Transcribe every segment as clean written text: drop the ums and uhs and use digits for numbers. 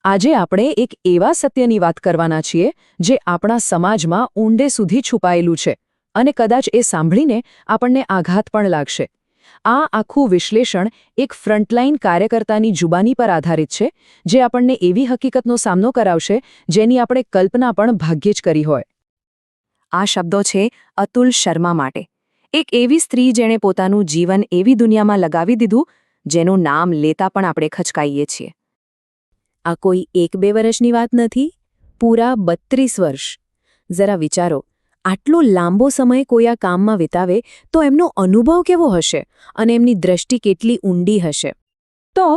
આજે આપણે એક એવા સત્યની વાત કરવાના છીએ જે આપણા સમાજમાં ઊંડે સુધી છુપાયેલું છે અને કદાચ એ સાંભળીને આપણને આઘાત પણ લાગશે. આ આખું વિશ્લેષણ એક ફ્રન્ટલાઇન કાર્યકર્તાની જુબાની પર આધારિત છે, જે આપણને એવી હકીકતનો સામનો કરાવશે જેની આપણે કલ્પના પણ ભાગ્યે જ કરી હોય. આ શબ્દો છે અતુલ શર્મા માટે, એક એવી સ્ત્રી જેણે પોતાનું જીવન એવી દુનિયામાં લગાવી દીધું જેનું નામ લેતા પણ આપણે ખચકાઈએ છીએ. આ કોઈ 1-2 વર્ષની વાત નથી, પૂરા 32 વર્ષ. જરા વિચારો, આટલો લાંબો સમય કોઈ આ કામમાં વિતાવે તો એમનો અનુભવ કેવો હશે અને એમની દ્રષ્ટિ કેટલી ઊંડી હશે. તો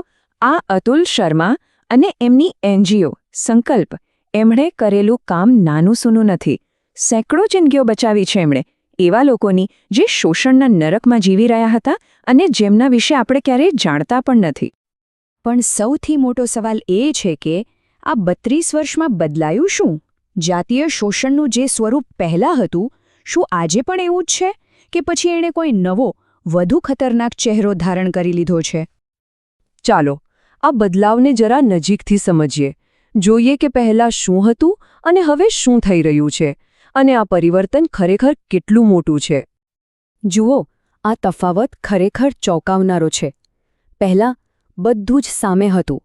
આ અતુલ શર્મા અને એમની NGO સંકલ્પ, એમણે કરેલું કામ નાનું સૂનું નથી. સેંકડો જિંદગીઓ બચાવી છે એમણે, એવા લોકોની જે શોષણના નરકમાં જીવી રહ્યા હતા અને જેમના વિશે આપણે ક્યારેય જાણતા પણ નથી. પણ સૌથી મોટો સવાલ એ છે કે આ 32 વર્ષમાં બદલાયું શું? જાતીય શોષણનું જે સ્વરૂપ પહેલાં હતું, શું આજે પણ એવું જ છે કે પછી એણે કોઈ નવો, વધુ ખતરનાક ચહેરો ધારણ કરી લીધો છે? ચાલો આ બદલાવને જરા નજીકથી સમજીએ. જોઈએ કે પહેલાં શું હતું અને હવે શું થઈ રહ્યું છે, અને આ પરિવર્તન ખરેખર કેટલું મોટું છે. જુઓ, આ તફાવત ખરેખર ચોંકાવનારો છે. પહેલાં બધું જ સામે હતું.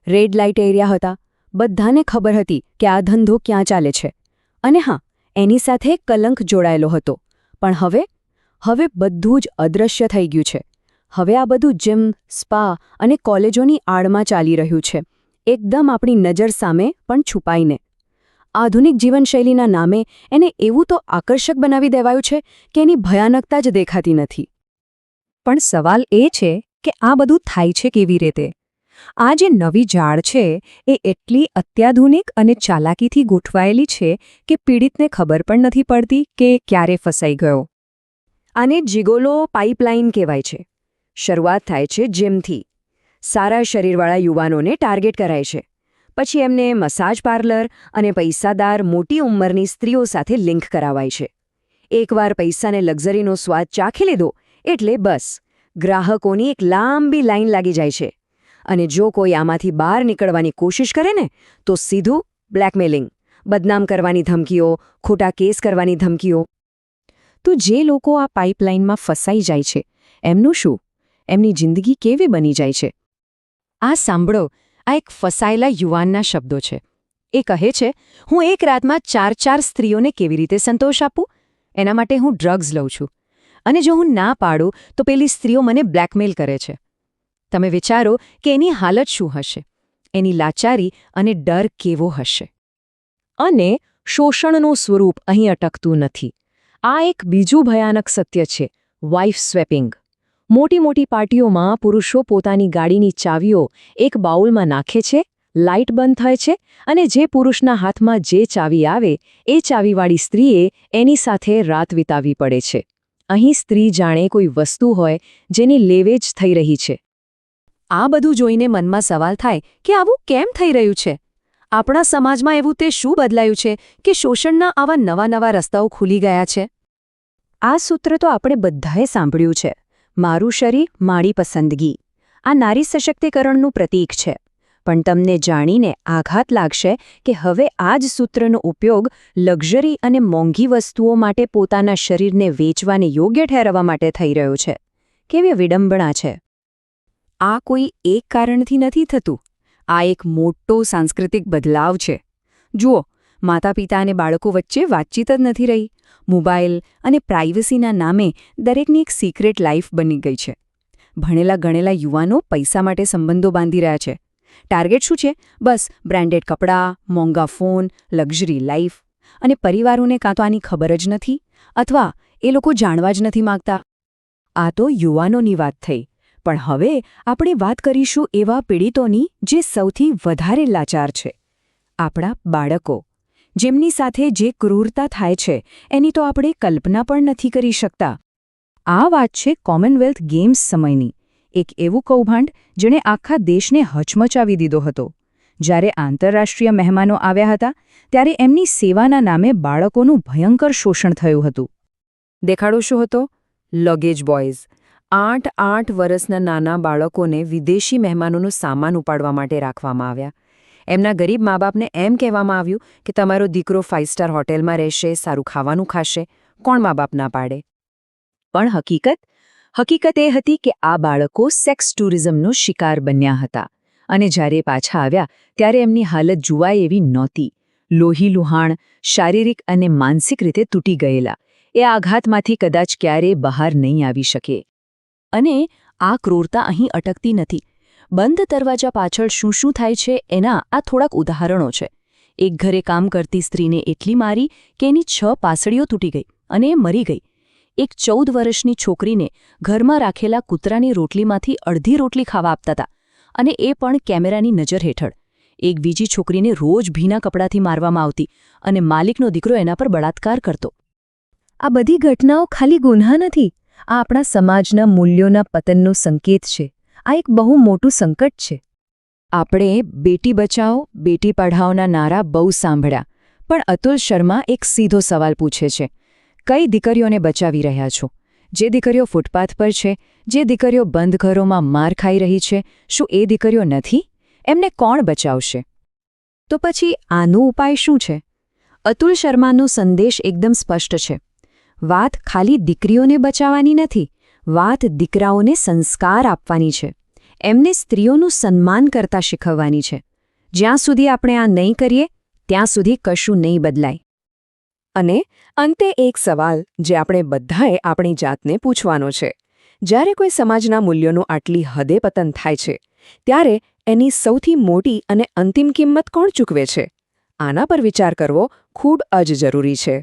રેડ લાઇટ એરિયા હતા, બધાને ખબર હતી કે આ ધંધો ક્યાં ચાલે છે. અને હા, એની સાથે કલંક જોડાયેલો હતો. પણ હવે બધું જ અદૃશ્ય થઈ ગયું છે. હવે આ બધું જીમ, સ્પા અને કોલેજોની આડમાં ચાલી રહ્યું છે, એકદમ આપણી નજર સામે પણ છુપાઈને. આધુનિક જીવનશૈલીના નામે એને એવું તો આકર્ષક બનાવી દેવાયું છે કે એની ભયાનકતા જ દેખાતી નથી. પણ સવાલ એ છે કે આ બધું થાય છે કેવી રીતે? આ જે નવી જાળ છે એ એટલી અત્યાધુનિક અને ચાલાકીથી ગોઠવાયેલી છે કે પીડિતને ખબર પણ નથી પડતી કે ક્યારે ફસાઈ ગયો. આને જિગોલો પાઇપલાઇન કહેવાય છે. શરૂઆત થાય છે જીમથી. સારા શરીરવાળા યુવાનોને ટાર્ગેટ કરાય છે. પછી એમને મસાજ પાર્લર અને પૈસાદાર મોટી ઉંમરની સ્ત્રીઓ સાથે લિંક કરાવાય છે. એકવાર પૈસાને લક્ઝરીનો સ્વાદ ચાખી લીધો એટલે બસ, ગ્રાહકોની એક લાંબી લાઈન લાગી જાય છે. અને જો કોઈ આમાંથી બહાર નીકળવાની કોશિશ કરે ને તો સીધું બ્લેકમેલિંગ, બદનામ કરવાની ધમકીઓ, ખોટા કેસ કરવાની ધમકીઓ. તો જે લોકો આ પાઇપલાઇનમાં ફસાઈ જાય છે એમનું શું? એમની જિંદગી કેવી બની જાય છે? આ સાંભળો, આ એક ફસાયેલા યુવાનના શબ્દો છે. એ કહે છે, હું એક રાતમાં 4 સ્ત્રીઓને કેવી રીતે સંતોષ આપું? એના માટે હું ડ્રગ્સ લઉં છું. અને જો હું ના પાડું તો પેલી સ્ત્રીઓ મને બ્લેકમેલ કરે છે. તમે વિચારો કે એની હાલત શું હશે, એની લાચારી અને ડર કેવો હશે. અને શોષણનું સ્વરૂપ અહીં અટકતું નથી. આ એક બીજું ભયાનક સત્ય છે, વાઇફ સ્વેપિંગ. મોટી પાર્ટીઓમાં પુરુષો પોતાની ગાડીની ચાવીઓ એક બાઉલમાં નાખે છે, લાઇટ બંધ થાય છે અને જે પુરુષના હાથમાં જે ચાવી આવે એ ચાવીવાળી સ્ત્રીએ એની સાથે રાત વિતાવવી પડે છે. અહીં સ્ત્રી જાણે કોઈ વસ્તુ હોય જેની લેવેચ થઈ રહી છે. આ બધું જોઈને મનમાં સવાલ થાય કે આવું કેમ થઈ રહ્યું છે? આપણા સમાજમાં એવું તે શું બદલાયું છે કે શોષણના આવા નવા રસ્તાઓ ખુલી ગયા છે? આ સૂત્ર તો આપણે બધાએ સાંભળ્યું છે, મારું શરીર મારી પસંદગી. આ નારી સશક્તિકરણનું પ્રતીક છે. પણ તમને જાણીને આઘાત લાગશે કે હવે આ જ સૂત્રનો ઉપયોગ લક્ઝરી અને મોંઘી વસ્તુઓ માટે પોતાના શરીરને વેચવાને યોગ્ય ઠેરવવા માટે થઈ રહ્યો છે. કેવી વિડંબણા છે! આ કોઈ એક કારણથી નથી થતું. આ એક મોટો સાંસ્કૃતિક બદલાવ છે. જુઓ, માતા-પિતા અને બાળકો વચ્ચે વાતચીત જ નથી રહી. મોબાઈલ અને પ્રાઇવસીના નામે દરેકની એક સિક્રેટ લાઈફ બની ગઈ છે. ભણેલા-ગણેલા યુવાનો પૈસા માટે સંબંધો બાંધી રહ્યા છે. ટાર્ગેટ શું છે? બસ બ્રાન્ડેડ કપડાં, મોંઘા ફોન, લક્ઝરી લાઈફ. અને પરિવારોને કાં તો આની ખબર જ નથી અથવા એ લોકો જાણવા જ નથી માંગતા. આ તો યુવાનોની વાત થઈ. પણ હવે આપણે વાત કરીશું એવા પીડિતોની જે સૌથી વધારે લાચાર છે, આપણા બાળકો. જેમની સાથે જે ક્રૂરતા થાય છે એની તો આપણે કલ્પના પણ નથી કરી શકતા. આ વાત છે કોમનવેલ્થ ગેમ્સ સમયની. એક એવું કૌભાંડ જેણે આખા દેશને હચમચાવી દીધો હતો. જ્યારે આંતરરાષ્ટ્રીય મહેમાનો આવ્યા હતા ત્યારે એમની સેવાના નામે બાળકોનું ભયંકર શોષણ થયું હતું. દેખાડો શું હતો? Luggage boys. 8 વર્ષના નાના બાળકોને વિદેશી મહેમાનોનો સામાન ઉપાડવા માટે રાખવામાં આવ્યા. એમના ગરીબ મા બાપને એમ કહેવામાં આવ્યું કે તમારો દીકરો 5 સ્ટાર હોટેલમાં રહેશે, સારું ખાવાનું ખાશે. કોણ મા બાપ ના પાડે? પણ હકીકત એ હતી કે આ બાળકો સેક્સ ટુરિઝમનો શિકાર બન્યા હતા અને જ્યારે પાછા આવ્યા ત્યારે એમની હાલત જુવાય એવી નહોતી. લોહીલુહાણ, શારીરિક અને માનસિક રીતે તૂટી ગયેલા. એ આઘાતમાંથી કદાચ ક્યારેય બહાર નહીં આવી શકે. અને આ ક્રૂરતા અહીં અટકતી નથી. બંધ દરવાજા પાછળ શું શું થાય છે એના આ થોડાક ઉદાહરણો છે. એક ઘરે કામ કરતી સ્ત્રીને એટલી મારી કે એની 6 પાસળીઓ તૂટી ગઈ અને એ મરી ગઈ. એક 14 વર્ષની છોકરીને ઘરમાં રાખેલા કૂતરાની રોટલીમાંથી અડધી રોટલી ખાવા આપતા હતા અને એ પણ કેમેરાની નજર હેઠળ. એક બીજી છોકરીને રોજ ભીના કપડાથી મારવામાં આવતી અને માલિકનો દીકરો એના પર બળાત્કાર કરતો. આ બધી ઘટનાઓ ખાલી ગુન્હા નથી. આ આપણા સમાજના મૂલ્યોના પતનનો સંકેત છે. આ એક બહુ મોટું સંકટ છે. આપણે બેટી બચાવો, બેટી પઢાઓના નારા બહુ સાંભળ્યા, પણ અતુલ શર્મા એક સીધો સવાલ પૂછે છે. કઈ દીકરીઓને બચાવી રહ્યા છો? જે દીકરીઓ ફૂટપાથ પર છે, જે દીકરીઓ બંધ ઘરોમાં માર ખાઈ રહી છે, શું એ દીકરીઓ નથી? એમને કોણ બચાવશે? તો પછી આનો ઉપાય શું છે? અતુલ શર્માનો સંદેશ એકદમ સ્પષ્ટ છે. વાત ખાલી દીકરીઓને બચાવવાની નથી. વાત દીકરાઓને સંસ્કાર આપવાની છે. એમને સ્ત્રીઓનું સન્માન કરતા શીખવવાની છે. જ્યાં સુધી આપણે આ નહીં કરીએ ત્યાં સુધી કશું નહીં બદલાય. અને અંતે એક સવાલ જે આપણે બધાએ આપણી જાતને પૂછવાનો છે. જ્યારે કોઈ સમાજના મૂલ્યોનું આટલી હદે પતન થાય છે, ત્યારે એની સૌથી મોટી અને અંતિમ કિંમત કોણ ચૂકવે છે? આના પર વિચાર કરવો ખૂબ જ જરૂરી છે.